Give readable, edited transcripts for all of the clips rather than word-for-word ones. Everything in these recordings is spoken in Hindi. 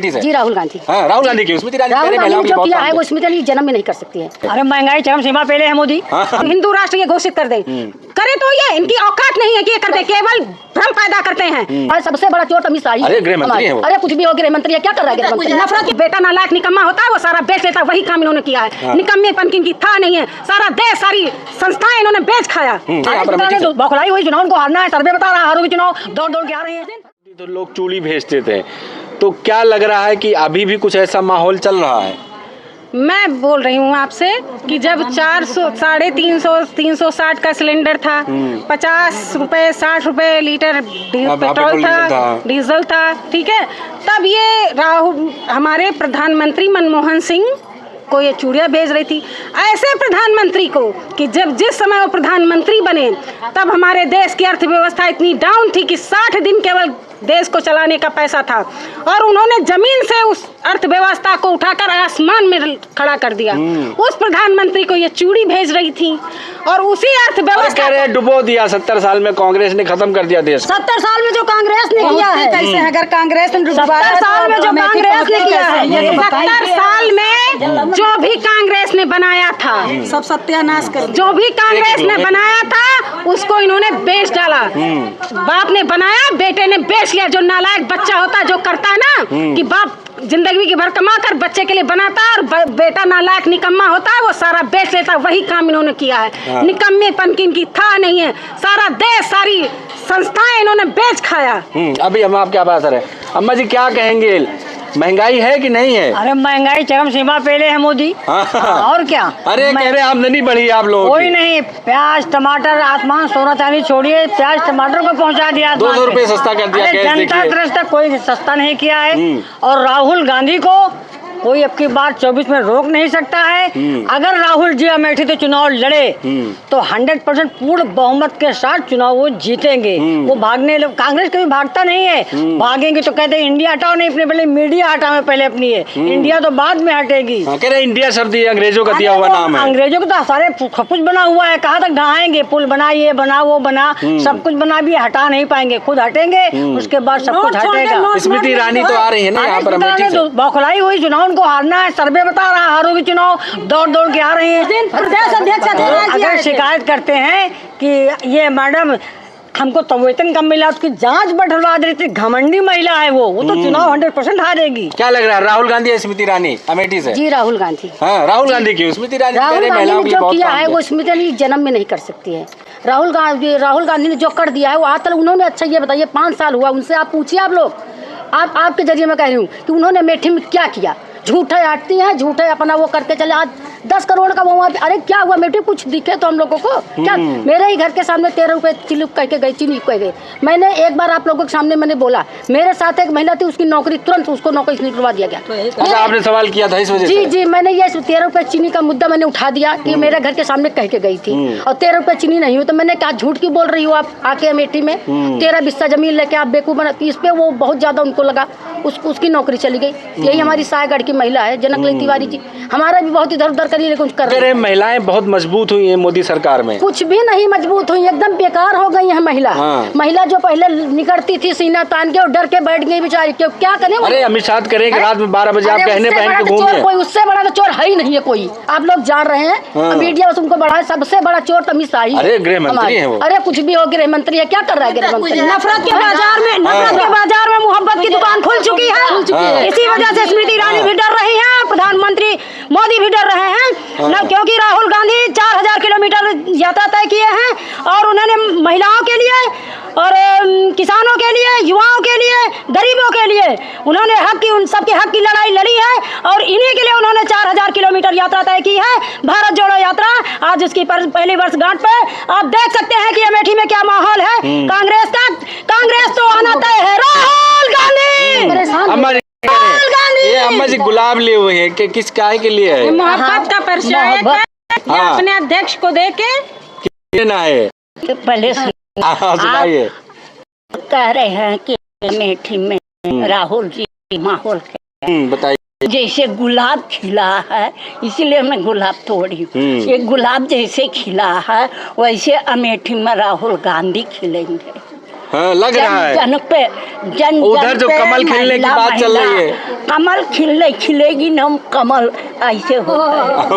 जी राहुल गांधी। हाँ, राहुल गांधी की स्मृति ईरानी राहुल गांधी ने जो किया है वो स्मृति ईरानी जन्म में नहीं कर सकती है। अरे महंगाई चरम सीमा पे है मोदी। हिंदू राष्ट्र ये घोषित कर दे, करे तो ये इनकी औकात नहीं है कि ये कर दे, केवल भ्रम पैदा करते हैं। और सबसे बड़ा चोट अमित शाह। अरे गृह मंत्री है वो। अरे कुछ भी हो, गृह मंत्री है, क्या कर रहा है गृह मंत्री? नफरत, बेटा नालायक निकम्मा होता है वो सारा बेच लेता है, वही काम इन्होंने किया है। निकम्मेपन की था नहीं है, सारा देश सारी संस्थाएं इन्होंने बेच खाया। बौखलाई हुई, चुनाव को हारना है, सर्वे बता रहा है हारोगे चुनाव, दौड़ दौड़ के आ रहे हैं। तो लोग चूड़ी भेजते थे, तो क्या लग रहा है कि अभी भी कुछ ऐसा माहौल चल रहा है? मैं बोल रही हूँ आपसे कि जब 400 360 का सिलेंडर था, 50 रुपए 60 रुपए लीटर पेट्रोल था, डीजल था, ठीक है, तब ये राहुल हमारे प्रधानमंत्री मनमोहन सिंह को ये चूड़ियाँ भेज रही थी। ऐसे प्रधानमंत्री को कि जब जिस समय वो प्रधानमंत्री बने तब हमारे देश की अर्थव्यवस्था इतनी डाउन थी कि 60 दिन केवल देश को चलाने का पैसा था, और उन्होंने जमीन से उस अर्थव्यवस्था को उठाकर आसमान में खड़ा कर दिया। उस प्रधानमंत्री को ये चूड़ी भेज रही थी और उसी अर्थव्यवस्था को डुबो दिया। 70 साल में कांग्रेस ने खत्म कर दिया देश। 70 साल में जो कांग्रेस ने किया है, कैसे अगर कांग्रेस ने 70 साल में जो कांग्रेस ने किया है, 70 साल में जो भी कांग्रेस ने बनाया था सब सत्यानाश कर, जो भी कांग्रेस ने बनाया था उसको इन्होंने बेच डाला। बाप ने बनाया, बेटे ने बेच लिया। जो नालायक बच्चा होता है, जो करता है ना कि बाप जिंदगी की भर कमा कर बच्चे के लिए बनाता है और बेटा नालायक निकम्मा होता है, वो सारा बेच लेता है, वही काम इन्होंने किया है। निकम्मेपन की इनकी था नहीं है, सारा देश सारी संस्थाएं इन्होंने बेच खाया। अभी हम आपके पास रहे, अम्मा जी क्या कहेंगे, महंगाई है कि नहीं है? अरे महंगाई चरम सीमा पे है मोदी। और क्या? अरे कह रहे आमदनी बढ़ी है आप लोगों कोई नहीं, प्याज टमाटर आसमान सोना चांदी छोड़िए, प्याज टमाटर को पहुंचा दिया, 200 रुपए सस्ता कर दिया। जनता दृष्टि कोई सस्ता नहीं किया है। और राहुल गांधी को कोई अब की बार 24 में रोक नहीं सकता है। अगर राहुल जी अमेठी तो चुनाव लड़े तो 100% पूर्ण बहुमत के साथ चुनाव वो जीतेंगे। वो भागने, कांग्रेस कभी भागता नहीं है, भागेंगे तो कहते हैं इंडिया हटाओ, नहीं अपने पहले मीडिया हटाओ पहले अपनी है, इंडिया तो बाद में हटेगी। कह रहे इंडिया शब्द अंग्रेजों का दिया हुआ नाम है, अंग्रेजों का तो सारे कुछ बना हुआ है, कहाँ तक ढहाएंगे, पुल बना, ये बना वो बना, सब कुछ बना, भी हटा नहीं पाएंगे, खुद हटेंगे उसके बाद सब कुछ हटेगा। स्मृति ईरानी तो आ रही है ना यहाँ पर अमेठी से, बौखलाई हुई, चुनाव को हारना है, सर्वे बता रहा है हारोगे चुनाव, दौड़ दौड़ के आ रहे हैं। अगर शिकायत करते हैं कि ये मैडम हमको तो वेतन कम मिला, उसकी जांच बढ़वा दे रही थी, घमंडी महिला है वो तो चुनाव 100% हारेगी। क्या लग रहा है, राहुल गांधी या स्मृति ईरानी अमेठी से? जी राहुल गांधी। हाँ, राहुल गांधी की स्मृति ईरानी जो किया है वो स्मृति ईरानी जन्म में नहीं कर सकती है। राहुल गांधी ने जो कर दिया है वो आज तक उन्होंने, अच्छा ये बताइए 5 साल हुआ उनसे, आप पूछिए, आप लोग, आपके जरिए मैं कह रही हूँ कि उन्होंने अमेठी में क्या किया। झूठे हटती हैं, झूठे अपना वो करके चले। आज 10 करोड़ का वहाँ पे, अरे क्या हुआ बेटी, कुछ दिखे तो हम लोगों को क्या? मेरे ही घर के सामने 13 रुपए किलो कह के गई, चीनी कह गई। मैंने एक बार आप लोगों के सामने मैंने बोला, मेरे साथ एक महिला थी, उसकी नौकरी तुरंत उसको नौकरी से निकलवा दिया गया। तो आपने सवाल किया था इस वजह से? जी, मैंने ये 13 रुपए चीनी का मुद्दा मैंने उठा दिया कि मेरे घर के सामने कह के गई थी और 13 रुपए चीनी नहीं हुई, तो मैंने कहा झूठ क्यों बोल रही हो आप आके अमेठी में, 13 बिस्सा जमीन लेके आप बेवकूफ बना। इस पे वो बहुत ज्यादा उनको लगा, उसकी नौकरी चली गई। यही हमारी सायगढ़ की महिला है जनकलई तिवारी जी, हमारा भी बहुत इधर उधर करिए, लेकिन कर रहे हैं। महिलाएं बहुत मजबूत हुई हैं मोदी सरकार में? कुछ भी नहीं मजबूत हुई, एकदम बेकार हो गई है महिला। महिला जो पहले निकलती थी सीना तान के और डर के बैठ गई बेचारी, क्यों क्या करें? अरे अमित शाह करें कि रात में 12 बजे आप गहने पहन के घूमिए। कोई उससे बड़ा तो चोर है ही नहीं है कोई, आप लोग जान रहे हैं। मीडिया बस उनको बढ़ाए, सबसे बड़ा चोर तो अमित शाह ही। अरे गृह मंत्री है वो। अरे कुछ भी हो, गृह मंत्री है, क्या कर रहा है गृह मंत्री? नफरत के बाजार में मोहब्बत की दुकान खुल चुकी है। इसी वजह से स्मृति ईरानी भी डर रही है, प्रधानमंत्री मोदी भी डर रहे हैं न, क्योंकि राहुल गांधी 4000 किलोमीटर यात्रा तय किए हैं और उन्होंने महिलाओं के लिए और किसानों के लिए, युवाओं के लिए, गरीबों के लिए उन्होंने हक की, उन सबके हक की लड़ाई लड़ी है और इन्हीं के लिए उन्होंने 4000 किलोमीटर यात्रा तय की है, भारत जोड़ो यात्रा। आज उसकी पहली वर्षगांठ पे आप देख सकते हैं कि अमेठी में क्या माहौल है कांग्रेस का। कांग्रेस तो आना तय है। राहुल गांधी, ये अम्मा जी गुलाब लिए हुए हैं कि किस काहे के लिए है? मोहब्बत का परिचय है, अपने अध्यक्ष को देके ना है। पहले सुनाइए। कह रहे हैं कि अमेठी में राहुल जी माहौल बताइए। जैसे गुलाब खिला है इसलिए मैं गुलाब तोड़ी हूँ। ये गुलाब जैसे खिला है वैसे अमेठी में राहुल गांधी खिलेंगे। हाँ, लग रहा है। जन पे जन उधर जो पे कमल खिलने की महिला, बात चल रही है। कमल खिलेगी ना, कमल ऐसे हो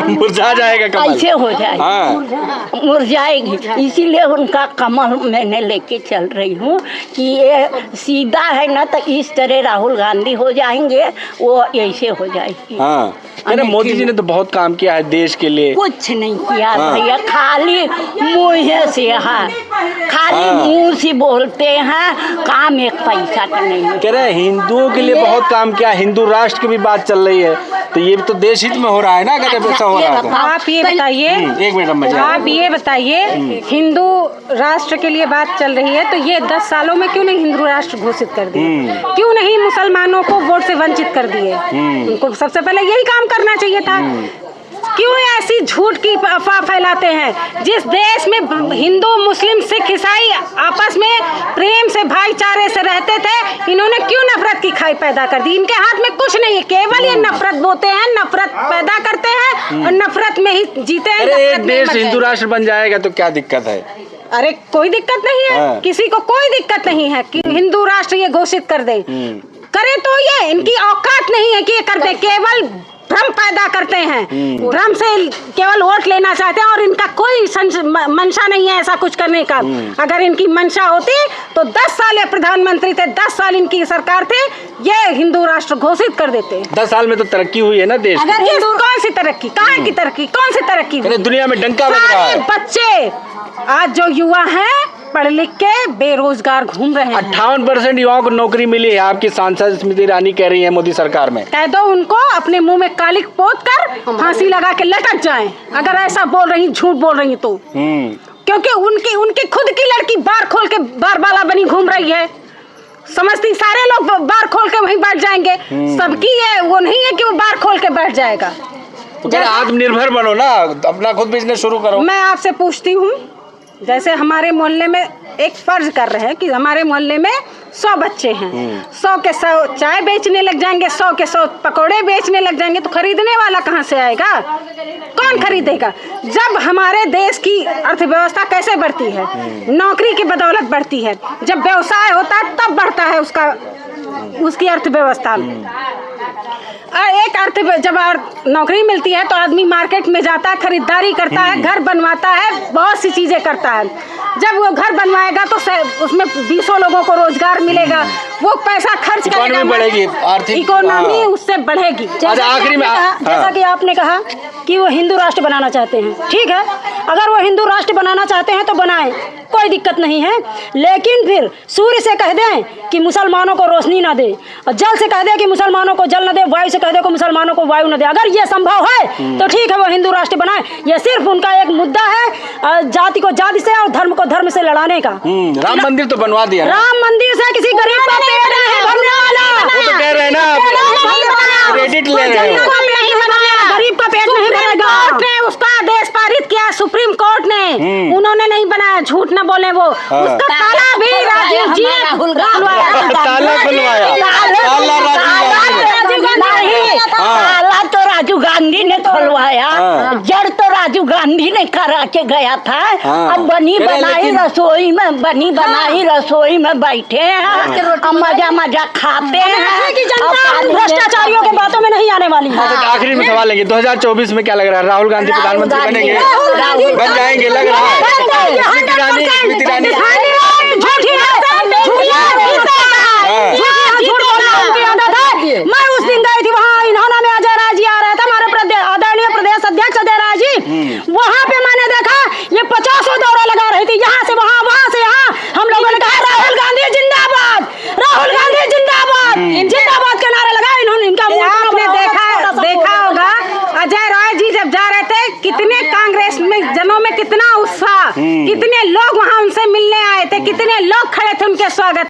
मुरझा जाएगा कमल। ऐसे हो जाएगी, हाँ। मुरझाएगी। इसीलिए उनका कमल मैंने लेके चल रही हूँ कि ये सीधा है ना, तो इस तरह राहुल गांधी हो जाएंगे, वो ऐसे हो जाएगी। हाँ, अरे मोदी जी ने तो बहुत काम किया है देश के लिए। कुछ नहीं किया हाँ। भैया, खाली मुँह से है, खाली हाँ। मुँह से बोलते हैं, काम एक पैसा का नहीं है। कह रहे हैं हिंदुओं के लिए बहुत काम किया, हिंदू राष्ट्र की भी बात चल रही है, तो ये भी तो देश हित में हो रहा है ना, अगर ऐसा हो रहा है तो। आप ये बताइए, एक मिनट में आप ये बताइए, हिंदू राष्ट्र के लिए बात चल रही है, तो ये 10 सालों में क्यों नहीं हिंदू राष्ट्र घोषित कर दिए? क्यों नहीं मुसलमानों को वोट से वंचित कर दिए? उनको सबसे पहले यही काम करना चाहिए था। क्यों ऐसी झूठ की अफवाह फैलाते हैं? जिस देश में हिंदू मुस्लिम सिख ईसाई आपस में प्रेम से भाईचारे से रहते थे, इन्होंने क्यों नफरत की खाई पैदा कर दी? इनके हाथ में कुछ नहीं है, केवल ये नफरत बोते हैं, नफरत पैदा करते हैं और नफरत में ही जीते हैं। अरे एक नफरत में देश मरते हैं। हिंदू राष्ट्र बन जाएगा तो क्या दिक्कत है? अरे कोई दिक्कत नहीं है, हाँ। किसी को कोई दिक्कत नहीं है कि हिंदू राष्ट्र ये घोषित कर दे। करे तो ये इनकी औकात नहीं है कि ये कर दे, केवल भ्रम पैदा करते हैं, भ्रम से केवल वोट लेना चाहते हैं और इनका कोई मंशा नहीं है ऐसा कुछ करने का। अगर इनकी मंशा होती तो 10 साल ये प्रधानमंत्री थे, 10 साल इनकी सरकार थे, ये हिंदू राष्ट्र घोषित कर देते। 10 साल में तो तरक्की हुई है ना देश की। अगर हिंदू कौन सी तरक्की, कहाँ की तरक्की, कौन सी तरक्की हुई? अरे दुनिया में डंका बज रहा सारे है। बच्चे आज जो युवा हैं पढ़ लिख के बेरोजगार घूम रहे हैं। 58% युवाओं को नौकरी मिली है, आपकी सांसद स्मृति ईरानी कह रही है मोदी सरकार में। कह दो उनको अपने मुंह में कालिक पोत कर फांसी लगा के लटक जाएं, अगर ऐसा बोल रही, झूठ बोल रही तो। क्योंकि उनकी खुद की लड़की बार खोल के बार बाला बनी घूम रही है, समझती सारे लोग बार खोल के वहीं बैठ जाएंगे। सबकी ये वो नहीं है कि वो बार खोल के बैठ जाएगा। तो आत्मनिर्भर बनो ना, अपना खुद बिजनेस शुरू करो। मैं आपसे पूछती हूँ, जैसे हमारे मोहल्ले में एक फर्ज कर रहे हैं कि हमारे मोहल्ले में 100 बच्चे हैं, 100 के 100 चाय बेचने लग जाएंगे, 100 के 100 पकौड़े बेचने लग जाएंगे, तो खरीदने वाला कहाँ से आएगा? कौन खरीदेगा? जब हमारे देश की अर्थव्यवस्था कैसे बढ़ती है? नौकरी की बदौलत बढ़ती है। जब व्यवसाय होता है तब बढ़ता है उसकी अर्थव्यवस्था। जब नौकरी मिलती है तो आदमी मार्केट में जाता है, खरीदारी करता है, घर बनवाता है, बहुत सी चीजें करता है। जब वो घर बनवाएगा तो उसमें 20 लोगों को रोजगार मिलेगा, वो पैसा खर्च करेगा, बढ़ेगी, आर्थिक इकोनॉमी उससे बढ़ेगी। आखिरी में जैसा कि आपने कहा कि वो हिंदू राष्ट्र बनाना चाहते हैं, ठीक है, अगर वो हिंदू राष्ट्र बनाना चाहते हैं तो बनाएं, कोई दिक्कत नहीं है। लेकिन फिर सूर्य से कह दें कि मुसलमानों को रोशनी ना दे, और जल से कह दें कि मुसलमानों को जल न दे, वायु से कह दे कि मुसलमानों को वायु न दे। अगर ये संभव है तो ठीक है, वो हिंदू राष्ट्र बनाए। ये सिर्फ उनका एक मुद्दा है जाति को जाति से और धर्म को धर्म से लड़ाने का। राम मंदिर तो बनवा दिया, राम मंदिर से किसी गरीब का पेट नहीं भरने वाला। वो तो कह रहे हैं ना, क्रेडिट ले रहे हो। गरीब का पेट नहीं भरेगा। कोर्ट ने उसका आदेश पारित किया, सुप्रीम कोर्ट ने, उन्होंने नहीं बनाया, झूठ न बोले वो। उसका ताला भी राजीव जी ने खुलवाया। ताला खुलवाया, ताला तो राजीव गांधी ने खुलवाया, जड़ तो राजीव गांधी ने करा के गया था। अब बनी बनाई रसोई में बैठे हैं, मजा मजा खाते हैं। भ्रष्टाचारियों के बातों में नहीं आने वाली है। आखिरी में सवाल लेंगे, 2024 में क्या लग रहा है? राहुल गांधी प्रधानमंत्री बनेंगे? बन जाएंगे लग रहा है। स्मृति ईरानी मैं उस दिन गई थी वहाँ, इन्होंने में अजय राय जी आ रहे थे, हमारे आदरणीय प्रदेश अध्यक्ष अजय राय जी। वहाँ पे मैंने देखा ये 50 दौरा लगा रही थी, यहाँ से वहाँ, वहाँ से यहाँ। हम लोगों ने कहा राहुल गांधी जिंदाबाद, राहुल गांधी जिंदाबाद, जिंदाबाद के नारे लगाए इन्होंने। इनका आपने देखा होगा अजय राय जी जब जा रहे थे, कितने कांग्रेस में जनों में कितना उत्साह, कितने लोग वहाँ उनसे मिलने आए थे, कितने लोग खड़े थे उनके स्वागत